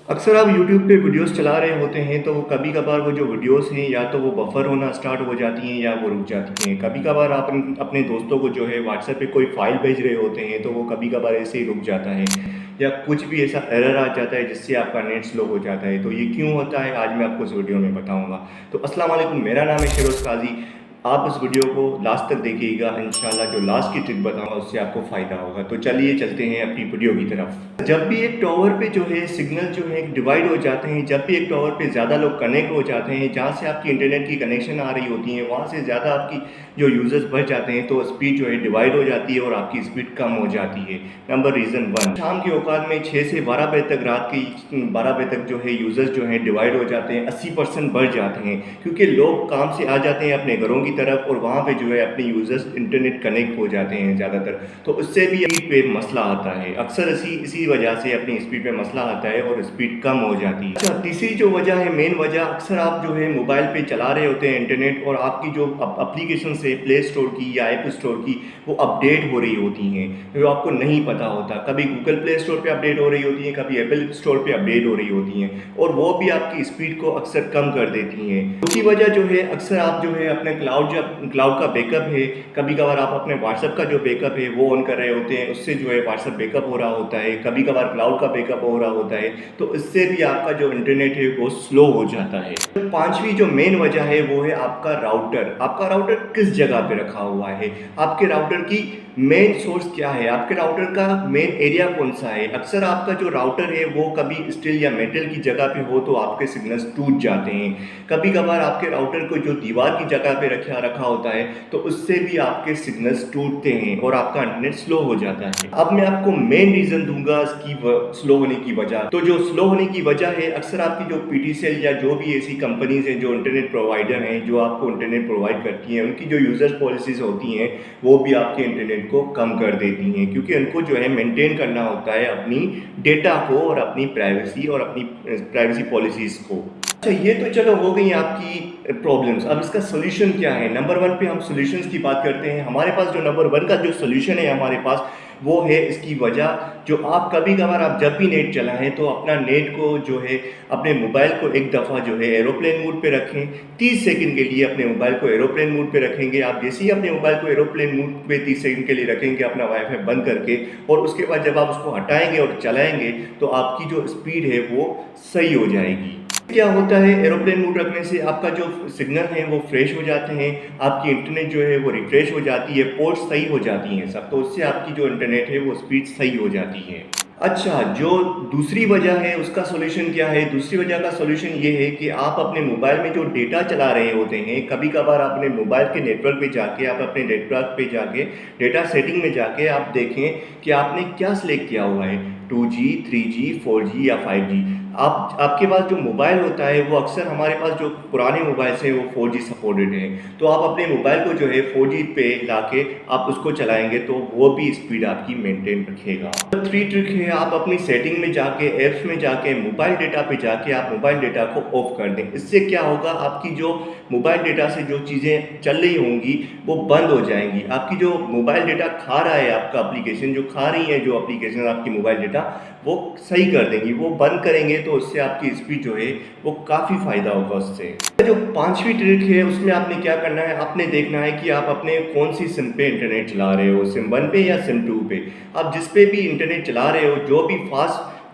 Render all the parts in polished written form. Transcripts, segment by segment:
अक्सर आप यूट्यूब पे वीडियोस चला रहे होते हैं तो कभी कभार वो जो वीडियोस हैं या तो वो बफर होना स्टार्ट हो जाती हैं या वो रुक जाती हैं। कभी कभार आप अपने दोस्तों को जो है व्हाट्सएप पे कोई फाइल भेज रहे होते हैं तो वो कभी कभार ऐसे ही रुक जाता है या कुछ भी ऐसा एरर आ जाता है जिससे आपका नेट स्लो हो जाता है। तो ये क्यों होता है आज मैं आपको इस वीडियो में बताऊंगा। तो अस्सलाम वालेकुम, मेरा नाम है शेरोज काजी। आप इस वीडियो को लास्ट तक देखिएगा, इंशाल्लाह जो लास्ट की ट्रिक बताऊंगा उससे आपको फ़ायदा होगा। तो चलिए चलते हैं अपनी वीडियो की तरफ। जब भी एक टावर पे जो है सिग्नल जो है डिवाइड हो जाते हैं, जब भी एक टावर पे ज़्यादा लोग कनेक्ट हो जाते हैं, जहाँ से आपकी इंटरनेट की कनेक्शन आ रही होती है वहाँ से ज़्यादा आपकी जो यूज़र्स बढ़ जाते हैं तो स्पीड जो है डिवाइड हो जाती है और आपकी स्पीड कम हो जाती है। नंबर रीज़न वन, शाम के औकात में 6 से 12 बजे तक, रात की 12 बजे तक जो है यूज़र्स जो है डिवाइड हो जाते हैं, 80% बढ़ जाते हैं क्योंकि लोग काम से आ जाते हैं अपने घरों की तरफ और वहाँ पे जो है अपने यूज़र्स इंटरनेट कनेक्ट हो जाते हैं ज़्यादातर। तो उससे भी स्पीड पे मसला आता है, अक्सर इसी वजह से अपनी स्पीड पे मसला आता है और स्पीड कम हो जाती है। अच्छा, तीसरी जो वजह है, मेन वजह, अक्सर आप जो है मोबाइल पे चला रहे होते हैं इंटरनेट और आपकी जो अप्लीकेशन से प्ले स्टोर की या ऐप स्टोर की वो अपडेट हो रही होती हैं जो आपको नहीं पता होता। कभी गूगल प्ले स्टोर पे अपडेट हो रही होती हैं, कभी एप्पल स्टोर पे अपडेट हो रही होती हैं और वो भी आपकी स्पीड को अक्सर कम कर देती हैं। दूसरी वजह जो है, अक्सर आप जो है अपने क्लाउड का बैकअप है, कभी कभार आप अपने व्हाट्सएप का जो बैकअप है वो ऑन कर रहे होते हैं, उससे जो है व्हाट्सएप बैकअप हो रहा होता है, कभी कभार क्लाउड का बैकअप हो रहा होता है, तो इससे भी आपका जो इंटरनेट है वो स्लो हो जाता है। तो पांचवी जो मेन वजह है वो है आपका राउटर। आपका राउटर किस जगह पे रखा हुआ है, आपके राउटर की मेन सोर्स क्या है, आपके राउटर का मेन एरिया कौन सा है। अक्सर आपका जो राउटर है वो कभी स्टील या मेटल की जगह पे हो तो आपके सिग्नल्स टूट जाते हैं। कभी कभार आपके राउटर को जो दीवार की जगह पे रखा होता है तो उससे भी आपके सिग्नल्स टूटते हैं और आपका इंटरनेट स्लो हो जाता है। अब मैं आपको मेन रीजन दूंगा इसकी स्लो होने की वजह। तो जो स्लो होने की वजह है, अक्सर आपकी जो पीटीसीएल या जो भी ऐसी कंपनीज हैं जो इंटरनेट प्रोवाइडर हैं जो आपको इंटरनेट प्रोवाइड करती हैं, उनकी जो यूजर्स पॉलिसीज होती हैं वो भी आपके इंटरनेट को कम कर देती हैं क्योंकि उनको जो है मेंटेन करना होता है अपनी डेटा को और अपनी प्राइवेसी और अपनी प्राइवेसी पॉलिसीज को। अच्छा, ये तो चलो हो गई आपकी प्रॉब्लम्स। अब इसका सोल्यूशन क्या है। नंबर वन पे हम सोल्यूशंस की बात करते हैं। हमारे पास जो नंबर वन का जो सोल्यूशन है हमारे पास वो है इसकी वजह, जो आप कभी कभार आप जब भी नेट चलाएं तो अपना नेट को जो है अपने मोबाइल को एक दफ़ा जो है एरोप्लेन मोड पे रखें। 30 सेकंड के लिए अपने मोबाइल को एरोप्लेन मोड पे रखेंगे। आप जैसे ही अपने मोबाइल को एरोप्लेन मोड पे 30 सेकंड के लिए रखेंगे अपना वाईफाई बंद करके, और उसके बाद जब आप उसको हटाएंगे और चलाएंगे तो आपकी जो स्पीड है वो सही हो जाएगी। क्या होता है, एरोप्लेन मोड रखने से आपका जो सिग्नल है वो फ्रेश हो जाते हैं, आपकी इंटरनेट जो है वो रिफ्रेश हो जाती है, पोर्ट सही हो जाती हैं सब, तो उससे आपकी जो इंटरनेट है वो स्पीड सही हो जाती है। अच्छा, जो दूसरी वजह है उसका सॉल्यूशन क्या है। दूसरी वजह का सॉल्यूशन ये है कि आप अपने मोबाइल में जो डेटा चला रहे होते हैं, कभी कभार अपने मोबाइल के नेटवर्क पे जाके, आप अपने नेटवर्क पे जाके डेटा सेटिंग में जाके आप देखें कि आपने क्या सिलेक्ट किया हुआ है, 2G, 3G, 4G या 5G। आपके पास जो मोबाइल होता है वो, अक्सर हमारे पास जो पुराने मोबाइल हैं वो 4G सपोर्टेड हैं, तो आप अपने मोबाइल को जो है 4G पे लाके आप उसको चलाएंगे तो वो भी स्पीड आपकी मेंटेन रखेगा। थ्री ट्रिक है, आप अपनी सेटिंग में जाके, ऐप्स में जाके, मोबाइल डेटा पे जाके आप मोबाइल डेटा को ऑफ कर दें। इससे क्या होगा, आपकी जो मोबाइल डेटा से जो चीज़ें चल रही होंगी वो बंद हो जाएंगी। आपकी जो मोबाइल डेटा खा रहा है, आपका एप्लीकेशन जो खा रही है, जो एप्लीकेशन आपकी मोबाइल डेटा वो सही कर देंगी, वो बंद करेंगे तो उससे आपकी स्पीड जो है वो काफ़ी फ़ायदा होगा उससे। जो पांचवी ट्रिक है उसमें आपने क्या करना है, आपने देखना है कि आप अपने कौन सी सिम पे इंटरनेट चला रहे हो, सिम 1 पे या सिम 2 पे। आप जिस पे भी इंटरनेट चला रहे हो,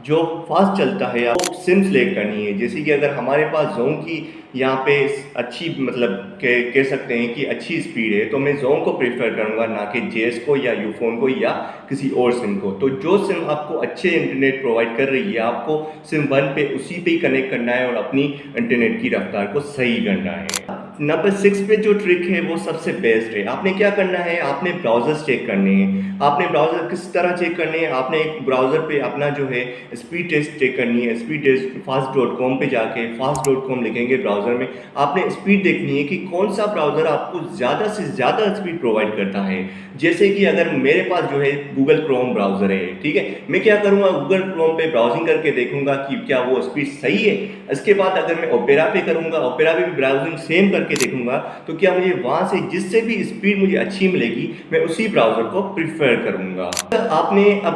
जो फास्ट चलता है, आपको सिम सेलेक्ट करनी है। जैसे कि अगर हमारे पास जोन की यहाँ पे अच्छी, मतलब कह सकते हैं कि अच्छी स्पीड है, तो मैं जोन को प्रेफर करूँगा ना कि जेएस को या यूफोन को या किसी और सिम को। तो जो सिम आपको अच्छे इंटरनेट प्रोवाइड कर रही है, आपको सिम 1 पे उसी पे ही कनेक्ट करना है और अपनी इंटरनेट की रफ्तार को सही करना है। नंबर 6 पे जो ट्रिक है वो सबसे बेस्ट है। आपने क्या करना है, आपने ब्राउजर्स चेक करने हैं। आपने ब्राउज़र किस तरह चेक करने हैं, आपने एक ब्राउज़र पे अपना जो है स्पीड टेस्ट चेक करनी है। स्पीड टेस्ट fast.com पे जाके fast.com लिखेंगे ब्राउज़र में, आपने स्पीड देखनी है कि कौन सा ब्राउज़र आपको ज़्यादा से ज़्यादा स्पीड प्रोवाइड करता है। जैसे कि अगर मेरे पास जो है गूगल क्रोम ब्राउज़र है, ठीक है, मैं क्या करूँगा, गूगल क्रोम पे ब्राउजिंग करके देखूंगा कि क्या वो स्पीड सही है। इसके बाद अगर मैं ओपेरा पे करूँगा, ओपेरा पे भी ब्राउजिंग सेम करके देखूंगा तो क्या मुझे वहाँ से जिससे भी स्पीड मुझे अच्छी मिलेगी मैं उसी ब्राउज़र को प्रिफर करूंगा।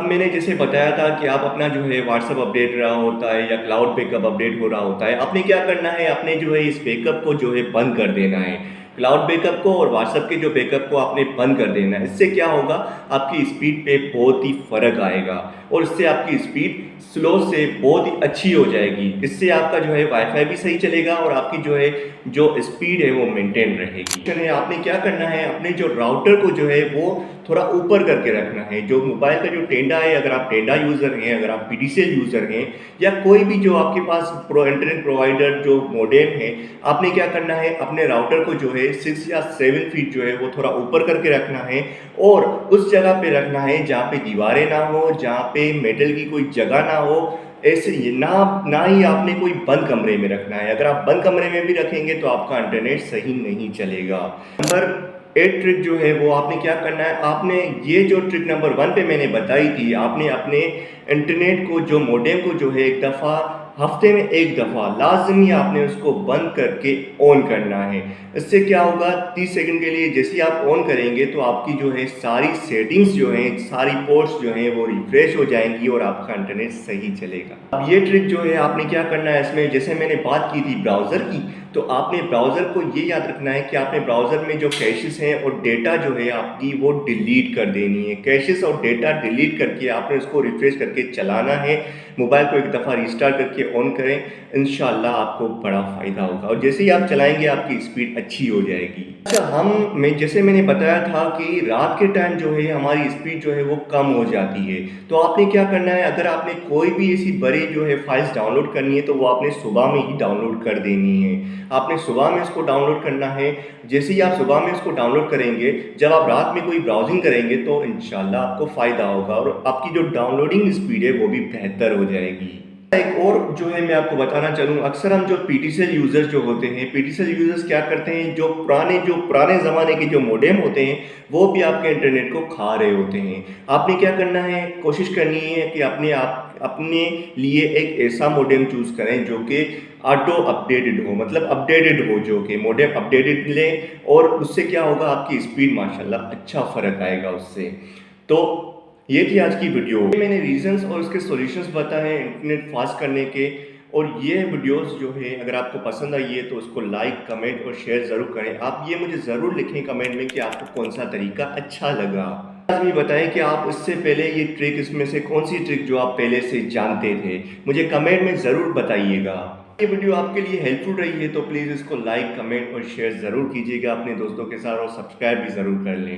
मैंने जैसे बताया था कि आप अपना जो है व्हाट्सअप अपडेट रहा होता है या क्लाउड बैकअप अपडेट हो रहा होता है, आपने क्या करना है, अपने जो है इस बैकअप को जो है बंद कर देना है। क्लाउड बैकअप को और व्हाट्सएप के जो बैकअप को आपने बंद कर देना है। इससे क्या होगा, आपकी स्पीड पे बहुत ही फ़र्क आएगा और इससे आपकी स्पीड स्लो से बहुत ही अच्छी हो जाएगी। इससे आपका जो है वाईफाई भी सही चलेगा और आपकी जो स्पीड है वो मेंटेन रहेगी। आपने क्या करना है, अपने जो राउटर को जो है वो थोड़ा ऊपर करके रखना है। जो मोबाइल का जो टेंडा है, अगर आप टेंडा यूज़र हैं, अगर आप पीडीसीएल यूज़र हैं या कोई भी जो आपके पास इंटरनेट प्रोवाइडर जो मॉडेम है, आपने क्या करना है, अपने राउटर को जो है 6 या 7 फीट जो है वो थोड़ा ऊपर करके रखना है और उस जगह पे रखना है जहाँ पे दीवारें ना हो, जहाँ पे मेटल की कोई जगह ना हो। ऐसे ना ही आपने कोई बंद कमरे में रखना है। अगर आप बंद कमरे में भी रखेंगे तो आपका इंटरनेट सही नहीं चलेगा। नंबर 8 ट्रिक जो है वो आपने क्या करना है, आपने ये जो ट्रिक नंबर 1 पे मैंने बताई थी, आपने अपने इंटरनेट को जो मॉडेम को जो है एक दफ़ा हफ्ते में एक दफ़ा लाजमी आपने उसको बंद करके ऑन करना है। इससे क्या होगा, 30 सेकंड के लिए जैसे ही आप ऑन करेंगे तो आपकी जो है सारी सेटिंग्स जो हैं, सारी पोर्ट्स जो हैं वो रिफ्रेश हो जाएंगी और आपका इंटरनेट सही चलेगा। अब ये ट्रिक जो है आपने क्या करना है, इसमें जैसे मैंने बात की थी ब्राउज़र की, तो आपने ब्राउज़र को ये याद रखना है कि आपने ब्राउज़र में जो कैशेस हैं और डेटा जो है आपकी वो डिलीट कर देनी है। कैशेस और डेटा डिलीट करके आपने उसको रिफ्रेश करके चलाना है। मोबाइल को एक दफ़ा रिस्टार्ट करके ऑन करें, इंशाल्लाह आपको बड़ा फ़ायदा होगा और जैसे ही आप चलाएंगे आपकी स्पीड अच्छी हो जाएगी। अच्छा, जैसे मैंने बताया था कि रात के टाइम जो है हमारी स्पीड जो है वो कम हो जाती है, तो आपने क्या करना है, अगर आपने कोई भी ऐसी बड़ी जो है फाइल्स डाउनलोड करनी है तो वो आपने सुबह में ही डाउनलोड कर देनी है। आपने सुबह में इसको डाउनलोड करना है। जैसे ही आप सुबह में इसको डाउनलोड करेंगे, जब आप रात में कोई ब्राउजिंग करेंगे तो इंशाल्लाह आपको फ़ायदा होगा और आपकी जो डाउनलोडिंग स्पीड है वो भी बेहतर हो जाएगी। एक और जो है मैं आपको बताना चाहूँ, अक्सर हम जो पीटीसीएल यूज़र्स जो होते हैं, पीटीसीएल यूज़र्स क्या करते हैं, जो पुराने ज़माने के जो मॉडेम होते हैं वो भी आपके इंटरनेट को खा रहे होते हैं। आपने क्या करना है, कोशिश करनी है कि अपने लिए एक ऐसा मॉडेम चूज़ करें जो कि ऑटो अपडेटेड हो, मतलब अपडेटेड हो, जो कि मॉडेम अपडेटेड लें और उससे क्या होगा, आपकी स्पीड माशाल्लाह अच्छा फ़र्क आएगा उससे। तो ये थी आज की वीडियो। मैंने रीजंस और उसके सॉल्यूशंस बताए हैं इंटरनेट फास्ट करने के, और ये वीडियोस जो है अगर आपको पसंद आई है तो उसको लाइक, कमेंट और शेयर ज़रूर करें। आप ये मुझे ज़रूर लिखें कमेंट में कि आपको कौन सा तरीका अच्छा लगा। लाजमी बताएं कि आप इससे पहले ये ट्रिक, इसमें से कौन सी ट्रिक जो आप पहले से जानते थे, मुझे कमेंट में ज़रूर बताइएगा। ये वीडियो आपके लिए हेल्पफुल रही है तो प्लीज़ इसको लाइक, कमेंट और शेयर ज़रूर कीजिएगा अपने दोस्तों के साथ और सब्सक्राइब भी ज़रूर कर लें।